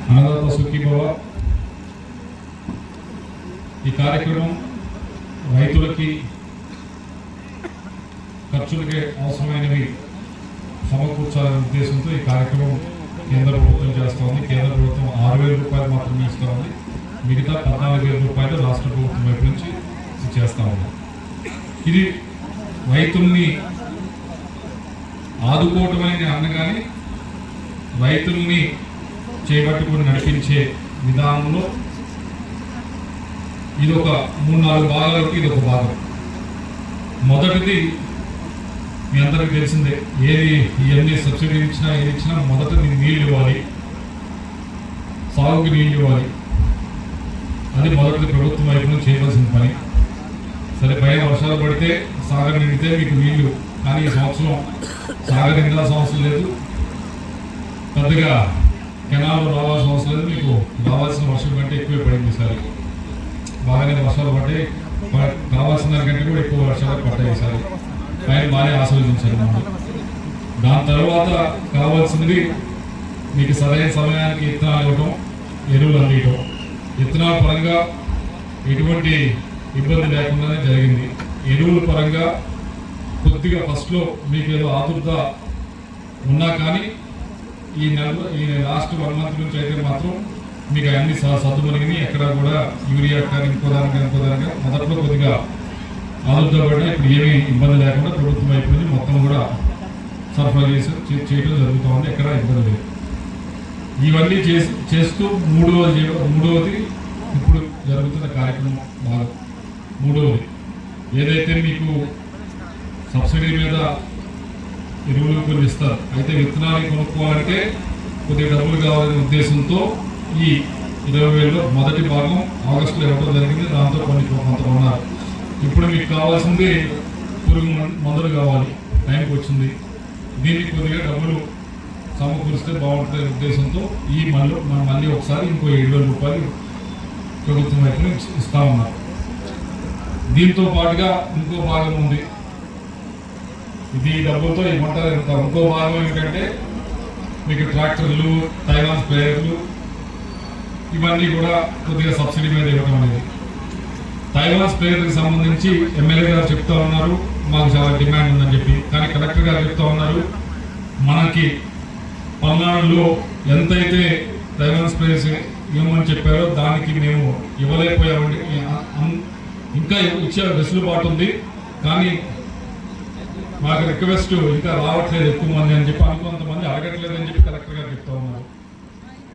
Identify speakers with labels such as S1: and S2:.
S1: అన్నదాత సుఖీభవ. ఈ కార్యక్రమం రైతులకి ఖర్చులకి అవసరమైనవి సమకూర్చాలనే ఉద్దేశంతో ఈ కార్యక్రమం కేంద్ర ప్రభుత్వం చేస్తూ ఉంది. కేంద్ర ప్రభుత్వం 6,000 రూపాయలు మాత్రమే ఇస్తూ ఉంది. మిగతా 14,000 రూపాయలు రాష్ట్ర ప్రభుత్వం వైపు నుంచి చేస్తూ ఉంది. ఇది రైతుల్ని ఆదుకోవటం అని అనగానే రైతుల్ని చేపట్టుకుని నడిపించే విధానంలో ఇది ఒక 3-4 భాగాలకి ఇది ఒక భాగం. మొదటిది మీ అందరికీ తెలిసిందే, ఏది ఇవన్నీ సబ్సిడీ ఇచ్చినా ఏది ఇచ్చినా మొదట నీళ్ళు ఇవ్వాలి, సాగుకి నీళ్ళు ఇవ్వాలి. అది మొదటిది ప్రభుత్వం వైపు నుంచి చేయవలసిన పని. సరే, పైన వర్షాలు పడితే సాగర్ నిండితే మీకు నీళ్లు, కానీ ఈ సంవత్సరం సాగర్ నిండాల్సిన అవసరం లేదు, పెద్దగా కెనాల్లో రావాల్సిన అవసరం లేదు. మీకు రావాల్సిన వర్షం కంటే ఎక్కువే పడింది. ఈసారి బాగానే వర్షాలు పడ్డాయి, కావాల్సిన దానికంటే కూడా ఎక్కువ వర్షాలు పడ్డాయి. ఈసారి ఆయన బాగానే ఆస్వాదించారు మనం. దాని తర్వాత కావాల్సింది మీకు సరైన సమయానికి విత్తనాలు ఇవ్వటం, ఎరువులు అందియటం. విత్తనాల పరంగా ఎటువంటి ఇబ్బంది లేకుండానే జరిగింది. ఎరువుల పరంగా కొద్దిగా ఫస్ట్లో మీకు ఏదో ఆతురత ఉన్నా కానీ ఈ లాస్ట్ 1 మంత్ నుంచి అయితే మాత్రం మీకు అన్ని సర్దుమరిగినాయి. ఎక్కడ కూడా యూరియా కానీ ఇంకోదానికి మొదట్లో కొద్దిగా ఆదుర్దా పడినా ఇప్పుడు ఏమీ ఇబ్బంది లేకుండా ప్రభుత్వం అయిపోయింది. మొత్తం కూడా సరఫరా చేయడం జరుగుతూ ఉంది, ఎక్కడ ఇబ్బంది లేదు. ఇవన్నీ చేస్తూ మూడవది ఇప్పుడు జరుగుతున్న కార్యక్రమం భాగం. మూడవది ఏదైతే మీకు సబ్సిడీ మీద ఎరువులు కొన్ని ఇస్తారు, అయితే విత్తనాలు కొనుక్కోవాలంటే కొద్దిగా డబ్బులు కావాలనే ఉద్దేశంతో ఈ 20,000లో మొదటి భాగం ఆగస్టులో ఇవ్వడం జరిగింది. దాంతో కొంత ఉన్నారు. ఇప్పుడు మీకు కావాల్సింది పురుగు మందులు కావాలి, టైంకి వచ్చింది. దీనికి కొద్దిగా డబ్బులు సమకూరిస్తే బాగుంటుంది ఉద్దేశంతో మళ్ళీ ఒకసారి ఇంకో 7,000 రూపాయలు ప్రభుత్వం వైపు ఇస్తా ఉన్నారు. దీంతో పాటుగా ఇంకో భాగం ఉంది. ఇది డబ్బులతో ఈ పంట జరుగుతాం. ఇంకో భాగం ఏంటంటే మీకు ట్రాక్టర్లు, తైవాన్ స్ప్రేయర్లు, ఇవన్నీ కూడా కొద్దిగా సబ్సిడీ మీద ఇవ్వడం అనేది. తైవాన్ స్ప్రేయర్కి సంబంధించి ఎమ్మెల్యే గారు చెప్తా ఉన్నారు మాకు చాలా డిమాండ్ ఉందని చెప్పి, కానీ కలెక్టర్ గారు చెప్తా ఉన్నారు మనకి పల్నాడులో ఎంతైతే తైవాన్ స్ప్రేయర్స్ ఇవ్వమని చెప్పారో దానికి మేము ఇవ్వలేకపోయామండి. ఇంకా ఇచ్చే వెసులుబాటు ఉంది, కానీ మాకు రిక్వెస్ట్ ఇంకా రావట్లేదు ఎక్కువ మంది అని చెప్పి, కొంతమంది అడగట్లేదు అని చెప్పి కలెక్టర్ గారు చెప్తా ఉన్నారు.